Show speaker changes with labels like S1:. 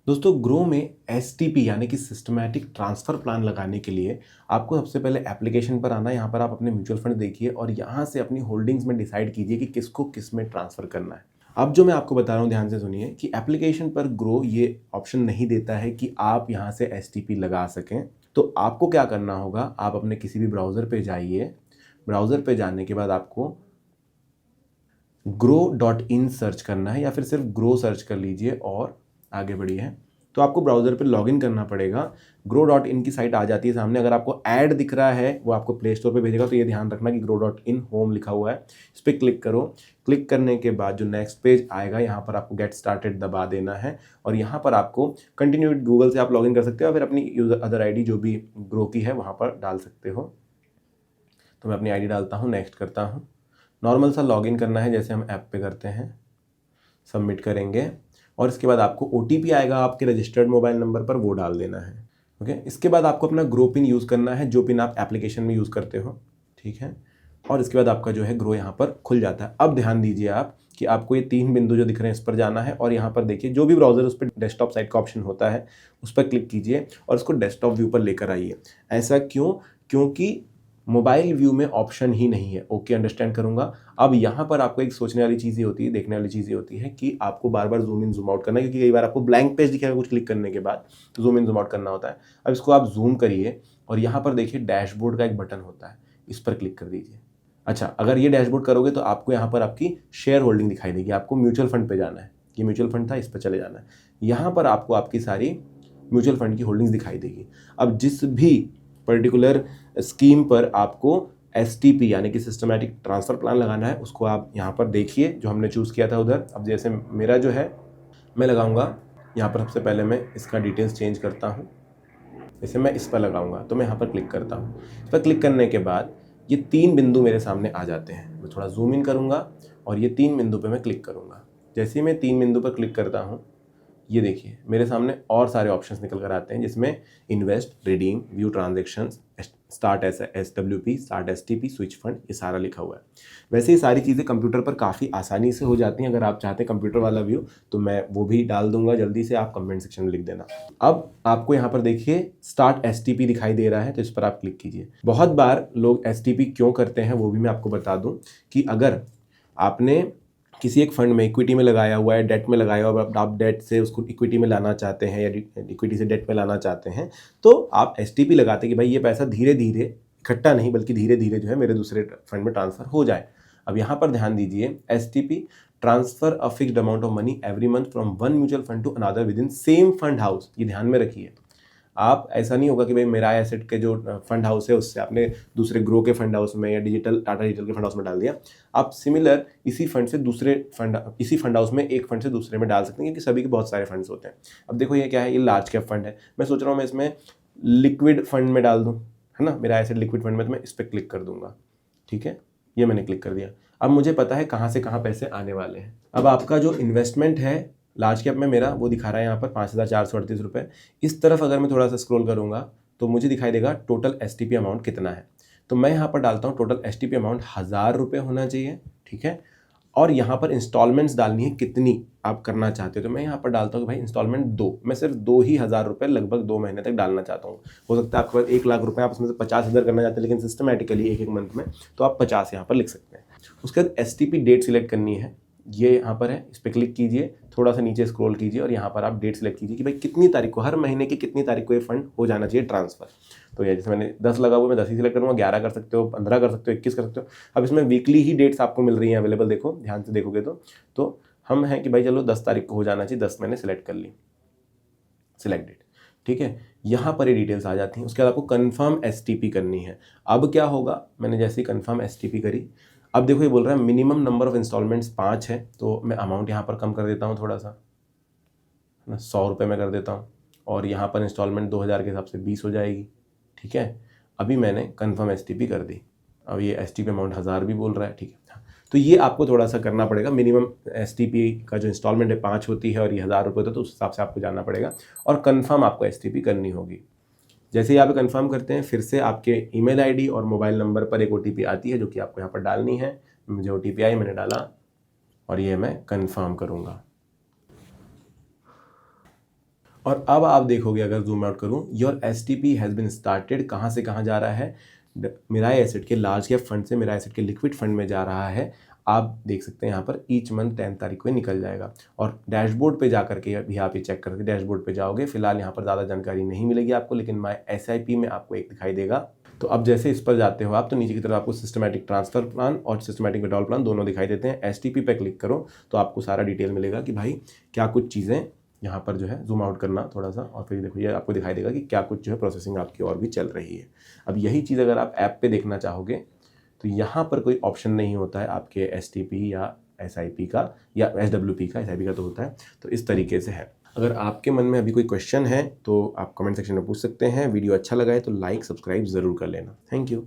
S1: दोस्तों ग्रो में एसटीपी यानी कि सिस्टमैटिक ट्रांसफ़र प्लान लगाने के लिए आपको सबसे पहले एप्लीकेशन पर आना है। यहाँ पर आप अपने म्यूचुअल फंड देखिए और यहाँ से अपनी होल्डिंग्स में डिसाइड कीजिए कि किसको किस में ट्रांसफ़र करना है। अब जो मैं आपको बता रहा हूँ ध्यान से सुनिए कि एप्लीकेशन पर ग्रो ये ऑप्शन नहीं देता है कि आप यहाँ से एसटीपी लगा सकें। तो आपको क्या करना होगा, आप अपने किसी भी ब्राउज़र पे जाइए। ब्राउज़र पे जाने के बाद आपको grow.in सर्च करना है या फिर सिर्फ ग्रो सर्च कर लीजिए और आगे बढ़िए। तो आपको ब्राउज़र पे लॉगिन करना पड़ेगा। grow.in की साइट आ जाती है सामने। अगर आपको ऐड दिख रहा है वो आपको प्ले स्टोर पे भेजेगा, तो ये ध्यान रखना कि grow.in होम लिखा हुआ है, इस पर क्लिक करो। क्लिक करने के बाद जो नेक्स्ट पेज आएगा यहाँ पर आपको गेट स्टार्टेड दबा देना है और यहाँ पर आपको कंटिन्यू विद गूगल से आप लॉगिन कर सकते हो या फिर अपनी यूजर अदर आईडी जो भी ग्रो की है वहाँ पर डाल सकते हो। तो मैं अपनी आईडी डालता हूँ, नेक्स्ट करता हूँ। नॉर्मल सा लॉगिन करना है जैसे हम ऐप पे करते हैं, सबमिट करेंगे और इसके बाद आपको OTP आएगा आपके रजिस्टर्ड मोबाइल नंबर पर, वो डाल देना है। ओके, इसके बाद आपको अपना ग्रो पिन यूज़ करना है, जो पिन आप एप्लीकेशन में यूज़ करते हो, ठीक है। और इसके बाद आपका जो है ग्रो यहाँ पर खुल जाता है। अब ध्यान दीजिए आप कि आपको ये 3 बिंदु जो दिख रहे हैं इस पर जाना है और यहाँ पर देखिए जो भी ब्राउज़र उस पर डेस्कटॉप साइट का ऑप्शन होता है उस पर क्लिक कीजिए और इसको डेस्कटॉप व्यू पर लेकर आइए। ऐसा क्यों? क्योंकि मोबाइल व्यू में ऑप्शन ही नहीं है। ओके, अंडरस्टैंड करूंगा। अब यहाँ पर आपको एक सोचने वाली चीज़ ये होती है, देखने वाली चीज़ ये होती है कि आपको बार बार जूम इन जूम आउट करना है, क्योंकि कई बार आपको ब्लैंक पेज दिखेगा कुछ क्लिक करने के बाद, तो जूम इन जूम आउट करना होता है। अब इसको आप जूम करिए और यहाँ पर देखिए डैशबोर्ड का एक बटन होता है, इस पर क्लिक कर दीजिए। अच्छा, अगर ये डैशबोर्ड करोगे तो आपको यहाँ पर आपकी शेयर होल्डिंग दिखाई देगी। आपको म्यूचुअल फंड पे जाना है, ये म्यूचुअल फंड था, इस पर चले जाना है। यहाँ पर आपको आपकी सारी म्यूचुअल फंड की होल्डिंग्स दिखाई देगी। अब जिस भी पर्टिकुलर स्कीम पर आपको STP यानी कि सिस्टमैटिक ट्रांसफ़र प्लान लगाना है उसको आप यहाँ पर देखिए, जो हमने चूज़ किया था उधर। अब जैसे मेरा जो है मैं लगाऊंगा यहाँ पर, सबसे पहले मैं इसका डिटेल्स चेंज करता हूँ। जैसे मैं इस पर लगाऊंगा तो मैं यहाँ पर क्लिक करता हूँ। इस पर क्लिक करने के बाद ये 3 बिंदु मेरे सामने आ जाते हैं। मैं थोड़ा जूम इन करूँगा और ये 3 बिंदु पर मैं क्लिक करूँगा। जैसे ही मैं 3 बिंदु पर क्लिक करता हूँ, ये देखिए मेरे सामने और सारे ऑप्शंस निकल कर आते हैं, जिसमें invest, redeem, view transactions, start SWP, start STP, switch fund, ये सारा लिखा हुआ है। वैसे ये सारी चीज़ें कंप्यूटर पर काफ़ी आसानी से हो जाती हैं। अगर आप चाहते हैं कंप्यूटर वाला व्यू तो मैं वो भी डाल दूंगा जल्दी से, आप कमेंट सेक्शन में लिख देना। अब आपको यहाँ पर देखिए स्टार्ट STP दिखाई दे रहा है, तो इस पर आप क्लिक कीजिए। बहुत बार लोग STP क्यों करते हैं वो भी मैं आपको बता दूँ कि अगर आपने किसी एक फंड में इक्विटी में लगाया हुआ है, डेट में लगाया हुआ है, आप डेट से उसको इक्विटी में लाना चाहते हैं या इक्विटी से डेट में लाना चाहते हैं, तो आप STP लगाते हैं कि भाई ये पैसा धीरे धीरे, इकट्ठा नहीं बल्कि धीरे धीरे जो है मेरे दूसरे फंड में ट्रांसफर हो जाए। अब यहाँ पर ध्यान दीजिए, STP transfer a fixed amount of money every month from one mutual fund to another within same fund house. ये ध्यान में रखिए। आप ऐसा नहीं होगा कि भाई मेरा एसेट के जो फंड हाउस है उससे आपने दूसरे ग्रो के फंड हाउस में या टाटा डिजिटल के फंड हाउस में डाल दिया। आप सिमिलर इसी फंड से दूसरे फंड, इसी फंड हाउस में एक फंड से दूसरे में डाल सकते हैं, क्योंकि सभी के बहुत सारे फंड्स होते हैं। अब देखो ये क्या है, ये लार्ज कैप फंड है। मैं सोच रहा हूँ मैं इसमें लिक्विड फंड में डाल दूँ, है ना, मेरा एसेट लिक्विड फंड में, तो मैं इस पर क्लिक कर दूंगा। ठीक है, ये मैंने क्लिक कर दिया। अब मुझे पता है कहाँ से कहाँ पैसे आने वाले हैं। अब आपका जो इन्वेस्टमेंट है लार्ज कैप में, मेरा वो दिखा रहा है यहाँ पर 5,438 रुपये। इस तरफ अगर मैं थोड़ा सा स्क्रॉल करूँगा तो मुझे दिखाई देगा टोटल STP अमाउंट कितना है। तो मैं यहाँ पर डालता हूँ टोटल STP अमाउंट 1,000 रुपये होना चाहिए, ठीक है। और यहाँ पर इंस्टॉलमेंट्स डालनी है कितनी आप करना चाहते हो, तो मैं यहाँ पर डालता हूँ कि भाई इंस्टॉलमेंट 2, मैं सिर्फ 2 ही 1,000 रुपये लगभग 2 महीने तक डालना चाहता हूँ। हो सकता है आपके पास 1 लाख रुपये, आप उसमें से 50,000 करना चाहते हैं, लेकिन सिस्टमेटिकली एक मंथ में, तो आप 50 यहाँ पर लिख सकते हैं। उसके बाद STP डेट सिलेक्ट करनी है, ये यहाँ पर है, इस पर क्लिक कीजिए, थोड़ा सा नीचे स्क्रॉल कीजिए और यहाँ पर आप डेट सेलेक्ट कीजिए कि भाई कितनी तारीख को, हर महीने की कितनी तारीख को ये फंड हो जाना चाहिए ट्रांसफर। तो ये जैसे मैंने 10 लगा हुआ, मैं 10 ही सिलेक्ट करूँगा, 11 कर सकते हो, 15 कर सकते हो, 21 कर सकते हो। अब इसमें वीकली ही डेट्स आपको मिल रही हैं अवेलेबल, देखो ध्यान से देखोगे तो हम हैं कि भाई चलो 10 तारीख को हो जाना चाहिए, 10 मैंने सेलेक्ट कर ली, सिलेक्ट डेट, ठीक है। यहाँ पर ये डिटेल्स आ जाती हैं। उसके बाद आपको कन्फर्म STP करनी है। अब क्या होगा, मैंने जैसे ही कन्फर्म STP करी, अब देखो ये बोल रहा है मिनिमम नंबर ऑफ इंस्टॉलमेंट्स 5 है, तो मैं अमाउंट यहाँ पर कम कर देता हूँ थोड़ा सा, है ना, 100 रुपये में कर देता हूँ और यहाँ पर इंस्टॉलमेंट 2,000 के हिसाब से 20 हो जाएगी, ठीक है। अभी मैंने कन्फर्म STP कर दी। अब ये STP अमाउंट 1,000 भी बोल रहा है, ठीक है। तो ये आपको थोड़ा सा करना पड़ेगा। मिनिमम STP का जो इंस्टॉलमेंट है 5 होती है और ये 1,000 रुपये होता है, तो उस हिसाब से आपको जाना पड़ेगा और कन्फर्म आपको STP करनी होगी। जैसे ही आप कन्फर्म करते हैं, फिर से आपके ईमेल आईडी और मोबाइल नंबर पर एक OTP आती है जो कि आपको यहाँ पर डालनी है। मुझे OTP आई, मैंने डाला और ये मैं कन्फर्म करूँगा। और अब आप देखोगे, अगर जूम आउट करूँ, your STP has been started, कहाँ से कहाँ जा रहा है, मिराई एसेट के लार्ज कैप फंड से मिराई एसेट के लिक्विड फंड में जा रहा है। आप देख सकते हैं यहाँ पर ईच मंथ 10 तारीख को ही निकल जाएगा। और डैशबोर्ड पे जा करके भी आप ये चेक करके डैशबोर्ड पे जाओगे, फिलहाल यहाँ पर ज़्यादा जानकारी नहीं मिलेगी आपको, लेकिन माई SIP में आपको एक दिखाई देगा। तो अब जैसे इस पर जाते हो आप, तो नीचे की तरफ आपको सिस्टमैटिक ट्रांसफर प्लान और सिस्टमैटिक विड्रॉल प्लान दोनों दिखाई देते हैं। STP पे क्लिक करो तो आपको सारा डिटेल मिलेगा कि भाई क्या कुछ चीज़ें यहाँ पर जो है, जूम आउट करना थोड़ा सा, और फिर देखो ये आपको दिखाई देगा कि क्या कुछ जो है प्रोसेसिंग आपकी और भी चल रही है। अब यही चीज़ अगर आप ऐप पे देखना चाहोगे तो यहाँ पर कोई ऑप्शन नहीं होता है आपके STP या SIP का या SWP का, SIP का तो होता है। तो इस तरीके से है। अगर आपके मन में अभी कोई क्वेश्चन है तो आप कमेंट सेक्शन में पूछ सकते हैं। वीडियो अच्छा लगा है तो लाइक सब्सक्राइब ज़रूर कर लेना। Thank you.